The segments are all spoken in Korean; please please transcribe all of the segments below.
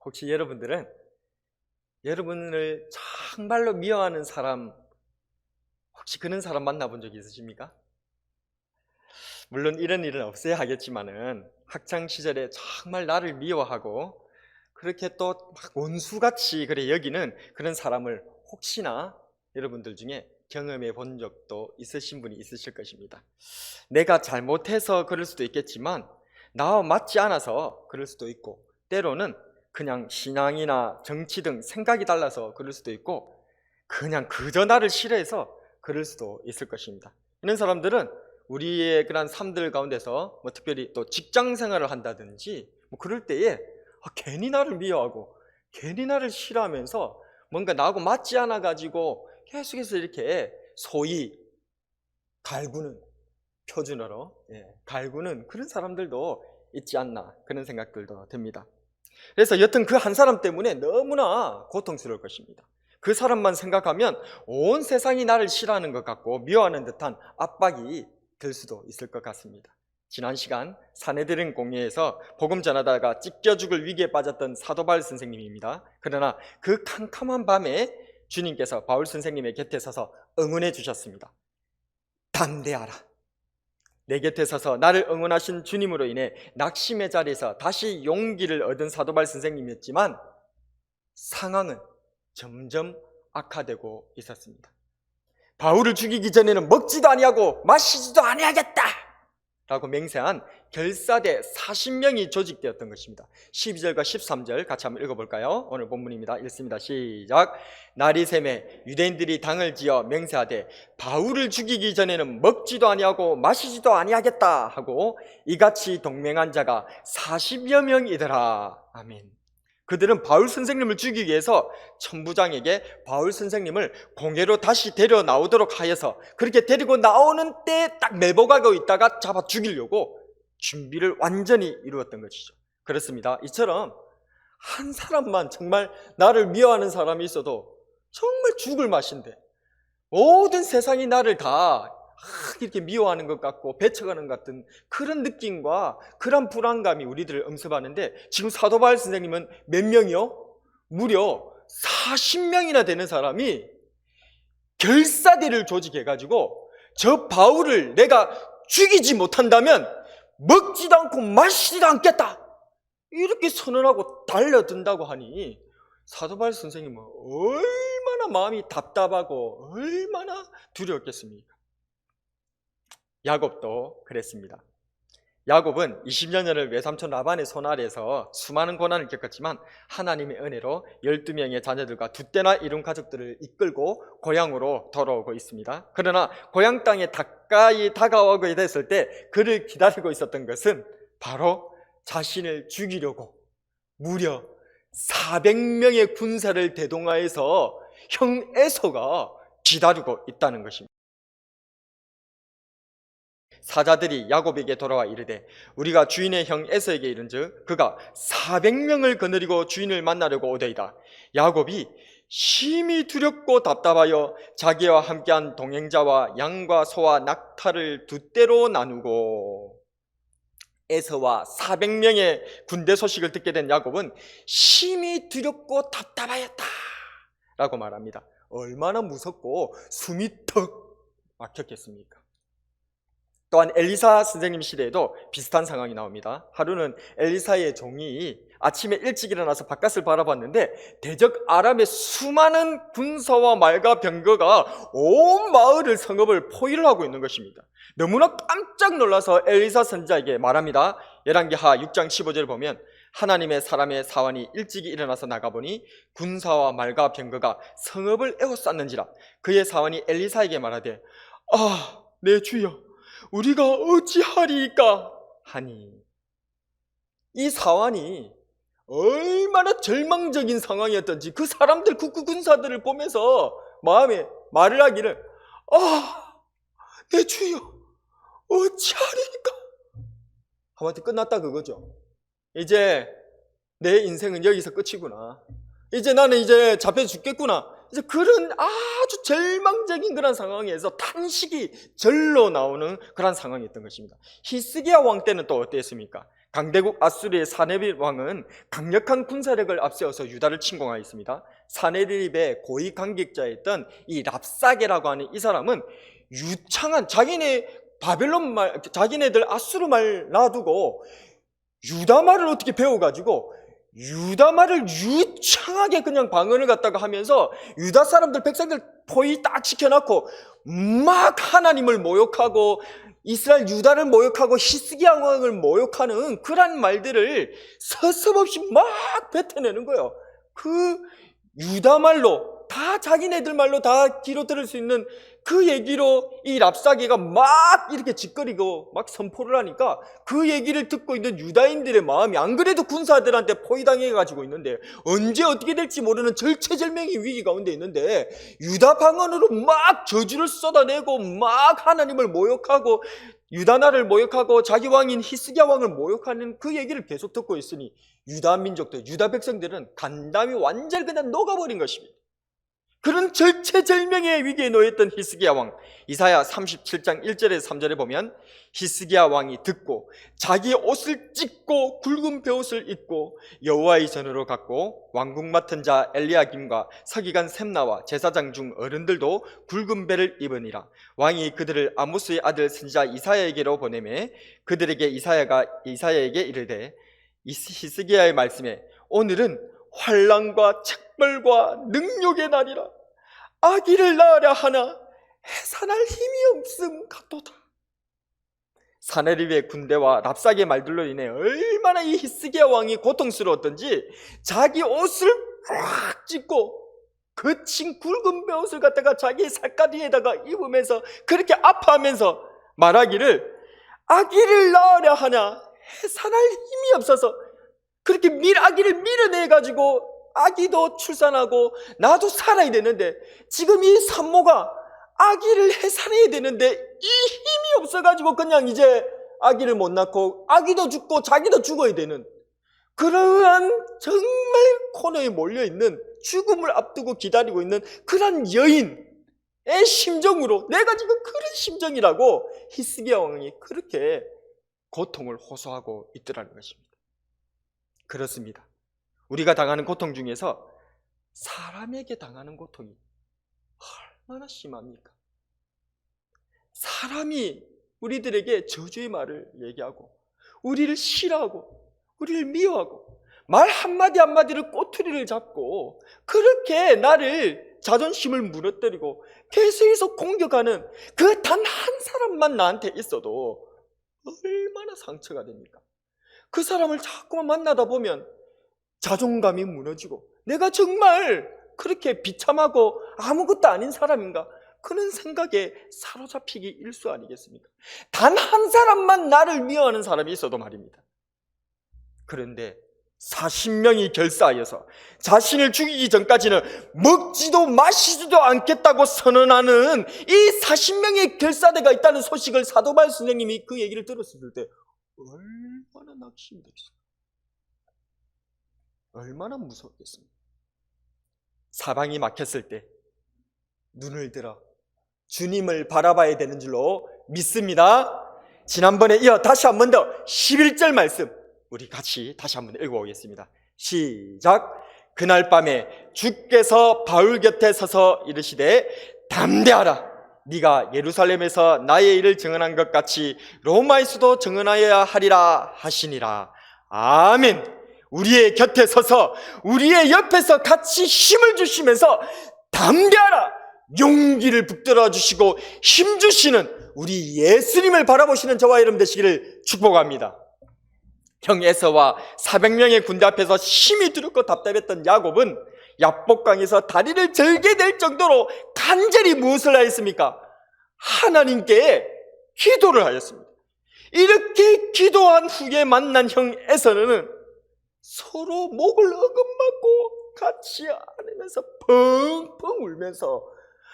혹시 여러분들은 여러분을 정말로 미워하는 사람, 혹시 그런 사람 만나본 적이 있으십니까? 물론 이런 일은 없어야 하겠지만은 학창 시절에 정말 나를 미워하고 그렇게 또 막 원수같이 그래 여기는 그런 사람을 혹시나 여러분들 중에 경험해 본 적도 있으신 분이 있으실 것입니다. 내가 잘못해서 그럴 수도 있겠지만 나와 맞지 않아서 그럴 수도 있고, 때로는 그냥 신앙이나 정치 등 생각이 달라서 그럴 수도 있고, 그냥 그저 나를 싫어해서 그럴 수도 있을 것입니다. 이런 사람들은 우리의 그런 삶들 가운데서 특별히 또 직장 생활을 한다든지 그럴 때에 괜히 나를 미워하고 괜히 나를 싫어하면서 뭔가 나하고 맞지 않아 가지고 계속해서 이렇게 소위 갈구는, 표준어로 갈구는 그런 사람들도 있지 않나, 그런 생각들도 듭니다. 그래서 여튼 그 한 사람 때문에 너무나 고통스러울 것입니다. 그 사람만 생각하면 온 세상이 나를 싫어하는 것 같고 미워하는 듯한 압박이 들 수도 있을 것 같습니다. 지난 시간 사내들인 공회에서 복음 전하다가 찢겨 죽을 위기에 빠졌던 사도 바울 선생님입니다. 그러나 그 캄캄한 밤에 주님께서 바울 선생님의 곁에 서서 응원해 주셨습니다. 담대하라. 내 곁에 서서 나를 응원하신 주님으로 인해 낙심의 자리에서 다시 용기를 얻은 사도 바울 선생님이었지만 상황은 점점 악화되고 있었습니다. 바울을 죽이기 전에는 먹지도 아니하고 마시지도 아니하겠다 라고 맹세한 결사대 40명이 조직되었던 것입니다. 12절과 13절 같이 한번 읽어볼까요? 오늘 본문입니다. 읽습니다. 시작. 날이 새매 유대인들이 당을 지어 맹세하되 바울을 죽이기 전에는 먹지도 아니하고 마시지도 아니하겠다 하고 이같이 동맹한 자가 40여 명이더라. 아멘. 그들은 바울 선생님을 죽이기 위해서 천부장에게 바울 선생님을 공회로 다시 데려 나오도록 하여서 그렇게 데리고 나오는 때 딱 매복하고 있다가 잡아 죽이려고 준비를 완전히 이루었던 것이죠. 그렇습니다. 이처럼 한 사람만 정말 나를 미워하는 사람이 있어도 정말 죽을 맛인데 모든 세상이 나를 다 이렇게 미워하는 것 같고 배척하는 것 같은 그런 느낌과 그런 불안감이 우리들을 엄습하는데, 지금 사도 바울 선생님은 몇 명이요? 무려 40명이나 되는 사람이 결사대를 조직해가지고 저 바울을 내가 죽이지 못한다면 먹지도 않고 마시지도 않겠다 이렇게 선언하고 달려든다고 하니 사도 바울 선생님은 얼마나 마음이 답답하고 얼마나 두려웠겠습니까? 야곱도 그랬습니다. 야곱은 20여 년을 외삼촌 라반의 손 아래에서 수많은 고난을 겪었지만 하나님의 은혜로 12명의 자녀들과 두 때나 이룬 가족들을 이끌고 고향으로 돌아오고 있습니다. 그러나 고향 땅에 가까이 다가오게 됐을 때 그를 기다리고 있었던 것은 바로 자신을 죽이려고 무려 400명의 군사를 대동하여서 형 에서가 기다리고 있다는 것입니다. 사자들이 야곱에게 돌아와 이르되 우리가 주인의 형 에서에게 이른즉 그가 400명을 거느리고 주인을 만나려고 오되이다. 야곱이 심히 두렵고 답답하여 자기와 함께한 동행자와 양과 소와 낙타를 두 떼로 나누고, 에서와 400명의 군대 소식을 듣게 된 야곱은 심히 두렵고 답답하였다 라고 말합니다. 얼마나 무섭고 숨이 턱 막혔겠습니까? 또한 엘리사 선생님 시대에도 비슷한 상황이 나옵니다. 하루는 엘리사의 종이 아침에 일찍 일어나서 바깥을 바라봤는데 대적 아람의 수많은 군사와 말과 병거가 온 마을을, 성읍을 포위를 하고 있는 것입니다. 너무나 깜짝 놀라서 엘리사 선지자에게 말합니다. 열왕기하 6장 15절을 보면 하나님의 사람의 사환이 일찍이 일어나서 나가보니 군사와 말과 병거가 성읍을 에워쌌는지라. 그의 사환이 엘리사에게 말하되 내 주여 우리가 어찌하리이까 하니, 이 사환이 얼마나 절망적인 상황이었던지 그 사람들 군사들을 보면서 마음에 말을 하기를 내 주여 어찌하리이까 하마터 끝났다 그거죠. 이제 내 인생은 여기서 끝이구나, 이제 나는 이제 잡혀 죽겠구나, 이제 그런 아주 절망적인 그런 상황에서 탄식이 절로 나오는 그런 상황이었던 것입니다. 히스기야 왕 때는 또 어땠습니까? 강대국 아수르의 사네립 왕은 강력한 군사력을 앞세워서 유다를 침공하였습니다. 사네립의 고위 관객자였던 이 랍사게라고 하는 이 사람은 유창한 자기네 바벨론 말, 자기네들 아수르 말 놔두고 유다 말을 어떻게 배워가지고 유다 말을 유창하게 그냥 방언을 갖다가 하면서 유다 사람들 백성들 포위 딱 지켜놓고 막 하나님을 모욕하고 이스라엘 유다를 모욕하고 히스기야 왕을 모욕하는 그런 말들을 서슴없이 막 뱉어내는 거예요. 그 유다 말로 다 자기네들 말로 다 귀로 들을 수 있는 그 얘기로 이 랍사게가 막 이렇게 짓거리고 막 선포를 하니까 그 얘기를 듣고 있는 유다인들의 마음이 안 그래도 군사들한테 포위당해 가지고 있는데 언제 어떻게 될지 모르는 절체절명의 위기 가운데 있는데 유다 방언으로 막 저주를 쏟아내고 막 하나님을 모욕하고 유다나를 모욕하고 자기 왕인 히스기야 왕을 모욕하는 그 얘기를 계속 듣고 있으니 유다 민족들, 유다 백성들은 간담이 완전히 그냥 녹아버린 것입니다. 그런 절체절명의 위기에 놓였던 히스기야 왕, 이사야 37장 1절에서 3절에 보면 히스기야 왕이 듣고 자기 옷을 찢고 굵은 베옷을 입고 여호와의 전으로 갔고 왕궁 맡은 자 엘리야김과 서기관 셈나와 제사장 중 어른들도 굵은 베를 입으니라. 왕이 그들을 아모스의 아들 선지자 이사야에게로 보내매 그들에게 이사야에게 이르되 히스기야의 말씀에 오늘은 환난과 책벌과 능욕의 날이라. 아기를 낳으려 하나 해산할 힘이 없음 같도다. 사네립의 군대와 랍사게 말들로 인해 얼마나 이 히스기야 왕이 고통스러웠던지 자기 옷을 꽉 찢고 거친 굵은 베옷을 갖다가 자기 살가리에다가 입으면서 그렇게 아파하면서 말하기를 아기를 낳으려 하나 해산할 힘이 없어서 그렇게 아기를 밀어내가지고 아기도 출산하고 나도 살아야 되는데 지금 이 산모가 아기를 해산해야 되는데 이 힘이 없어가지고 그냥 이제 아기를 못 낳고 아기도 죽고 자기도 죽어야 되는 그러한 정말 코너에 몰려있는 죽음을 앞두고 기다리고 있는 그런 여인의 심정으로 내가 지금 그런 심정이라고 히스기야 왕이 그렇게 고통을 호소하고 있더라는 것입니다. 그렇습니다. 우리가 당하는 고통 중에서 사람에게 당하는 고통이 얼마나 심합니까? 사람이 우리들에게 저주의 말을 얘기하고 우리를 싫어하고 우리를 미워하고 말 한마디 한마디를 꼬투리를 잡고 그렇게 나를 자존심을 무너뜨리고 계속해서 공격하는 그 단 한 사람만 나한테 있어도 얼마나 상처가 됩니까? 그 사람을 자꾸만 만나다 보면 자존감이 무너지고 내가 정말 그렇게 비참하고 아무것도 아닌 사람인가? 그런 생각에 사로잡히기 일쑤 아니겠습니까? 단 한 사람만 나를 미워하는 사람이 있어도 말입니다. 그런데 40명이 결사하여서 자신을 죽이기 전까지는 먹지도 마시지도 않겠다고 선언하는 이 40명의 결사대가 있다는 소식을 사도 바울 선생님이 그 얘기를 들었을 때 얼마나 낙심이 되겠어요? 얼마나 무서웠겠습니까? 사방이 막혔을 때 눈을 들어 주님을 바라봐야 되는 줄로 믿습니다. 지난번에 이어 다시 한 번 더 11절 말씀 우리 같이 다시 한 번 읽어보겠습니다. 시작. 그날 밤에 주께서 바울 곁에 서서 이르시되 담대하라. 네가 예루살렘에서 나의 일을 증언한 것 같이 로마에서도 증언하여야 하리라 하시니라. 아멘. 우리의 곁에 서서 우리의 옆에서 같이 힘을 주시면서 담대하라 용기를 붙들어 주시고 힘 주시는 우리 예수님을 바라보시는 저와 여러분 되시기를 축복합니다. 형 에서와 400명의 군대 앞에서 힘이 두렵고 답답했던 야곱은 야복강에서 다리를 절게 될 정도로 간절히 무엇을 하였습니까? 하나님께 기도를 하였습니다. 이렇게 기도한 후에 만난 형 에서는 서로 목을 어긋맞고 같이 안으면서 펑펑 울면서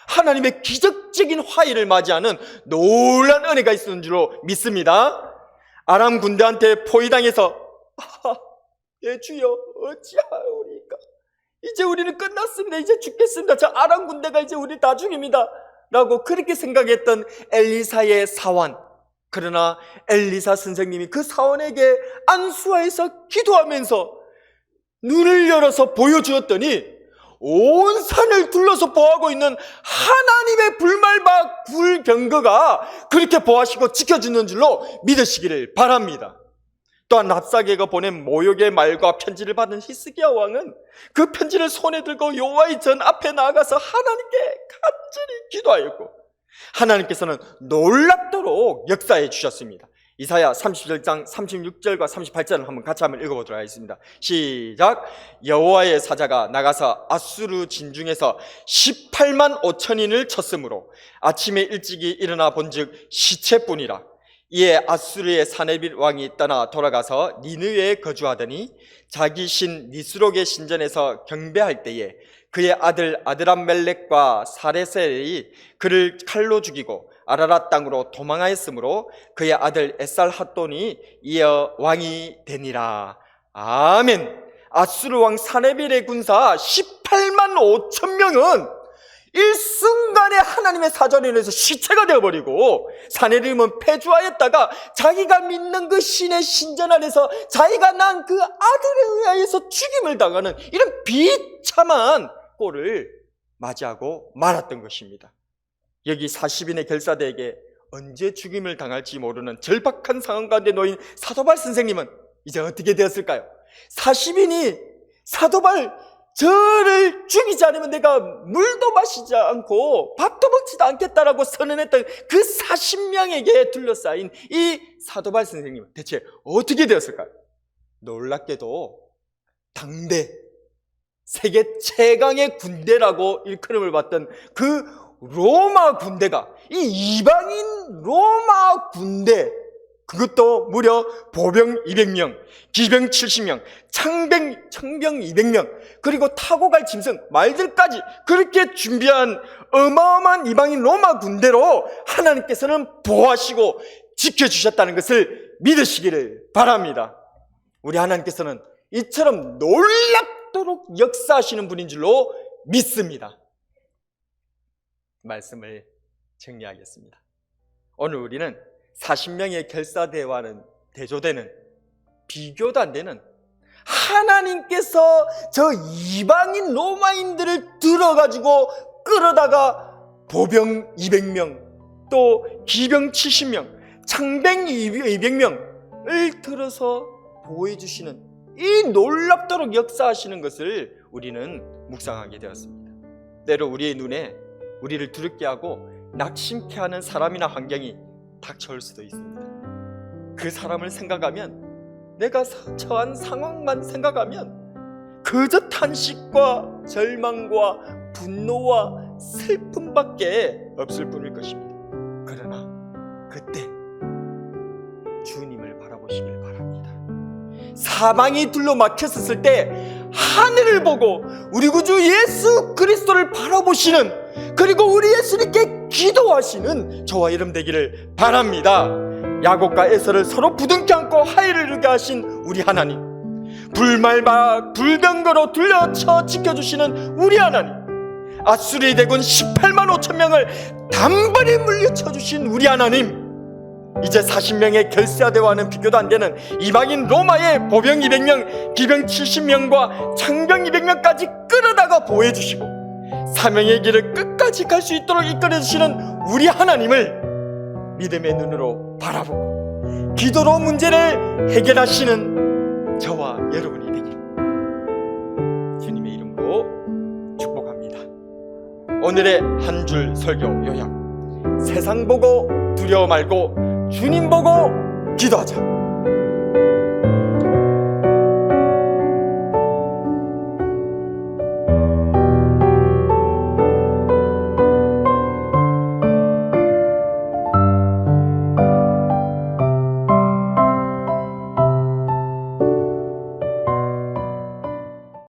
하나님의 기적적인 화해를 맞이하는 놀라운 은혜가 있었는 줄로 믿습니다. 아람 군대한테 포위당해서 예 주여 어찌하오리까 이제 우리는 끝났습니다. 이제 죽겠습니다. 저 아람 군대가 이제 우리 다 죽입니다 라고 그렇게 생각했던 엘리사의 사환 그러나 엘리사 선생님이 그 사원에게 안수하에서 기도하면서 눈을 열어서 보여주었더니 온 산을 둘러서 보호하고 있는 하나님의 불말과 불병거가 그렇게 보호하시고 지켜주는 줄로 믿으시기를 바랍니다. 또한 랍사게가 보낸 모욕의 말과 편지를 받은 히스기야 왕은 그 편지를 손에 들고 여호와의 전 앞에 나아가서 하나님께 간절히 기도하였고, 하나님께서는 놀랍도록 역사해 주셨습니다. 이사야 37장 36절과 38절을 한번 같이 한번 읽어보도록 하겠습니다. 시작. 여호와의 사자가 나가서 아수르 진중에서 18만 5천인을 쳤으므로 아침에 일찍이 일어나 본즉 시체뿐이라. 이에 아수르의 사네빌 왕이 떠나 돌아가서 니느웨에 거주하더니 자기 신 니스록의 신전에서 경배할 때에 그의 아들 아드람멜렉과 사레셀이 그를 칼로 죽이고 아라랏 땅으로 도망하였으므로 그의 아들 에살핫돈이 이어 왕이 되니라. 아멘. 아수르 왕 사네빌의 군사 18만 5천 명은 일순간에 하나님의 사전에 의해서 시체가 되어버리고, 사네립은 패주하였다가 자기가 믿는 그 신의 신전 안에서 자기가 난 그 아들에 의하여서 죽임을 당하는 이런 비참한 꼴을 맞이하고 말았던 것입니다. 여기 40인의 결사대에게 언제 죽임을 당할지 모르는 절박한 상황 가운데 놓인 사도발 선생님은 이제 어떻게 되었을까요? 40인이 사도발, 저를 죽이지 않으면 내가 물도 마시지 않고 밥도 먹지도 않겠다라고 선언했던 그 40명에게 둘러싸인 이 사도발 선생님은 대체 어떻게 되었을까요? 놀랍게도 당대 세계 최강의 군대라고 일컬음을 받던 그 로마 군대가, 이 이방인 로마 군대, 그것도 무려 보병 200명, 기병 70명, 청병 200명, 그리고 타고 갈 짐승, 말들까지 그렇게 준비한 어마어마한 이방인 로마 군대로 하나님께서는 보호하시고 지켜주셨다는 것을 믿으시기를 바랍니다. 우리 하나님께서는 이처럼 놀랍도록 역사하시는 분인 줄로 믿습니다. 말씀을 정리하겠습니다. 오늘 우리는 40명의 결사대와는 대조되는, 비교도 안 되는, 하나님께서 저 이방인 로마인들을 들어가지고 끌어다가 보병 200명, 또 기병 70명, 창병 200명을 들어서 보호해 주시는 이 놀랍도록 역사하시는 것을 우리는 묵상하게 되었습니다. 때로 우리의 눈에 우리를 두렵게 하고 낙심케 하는 사람이나 환경이 닥쳐올 수도 있습니다. 그 사람을 생각하면, 내가 처한 상황만 생각하면 그저 탄식과 절망과 분노와 슬픔밖에 없을 뿐일 것입니다. 그러나 그때 주님을 바라보시길 바랍니다. 사방이 둘러 막혔었을 때 하늘을 보고 우리 구주 예수 그리스도를 바라보시는, 그리고 우리 예수님께 기도하시는 저와 여러분 되기를 바랍니다. 야곱과 에서를 서로 부둥켜 안고 화해를 이루게 하신 우리 하나님, 불말과 불병거로 둘러쳐 지켜주시는 우리 하나님, 아수르의 대군 18만 5천 명을 단번에 물리쳐 주신 우리 하나님, 이제 40명의 결사대와는 비교도 안 되는 이방인 로마의 보병 200명, 기병 70명과 창병 200명까지 끌어다가 보호해 주시고 사명의 길을 끝까지 갈 수 있도록 이끌어 주시는 우리 하나님을 믿음의 눈으로 바라보고 기도로 문제를 해결하시는 저와 여러분이 되길 주님의 이름으로 축복합니다. 오늘의 한 줄 설교 요약: 세상 보고 두려워 말고 주님 보고 기도하자.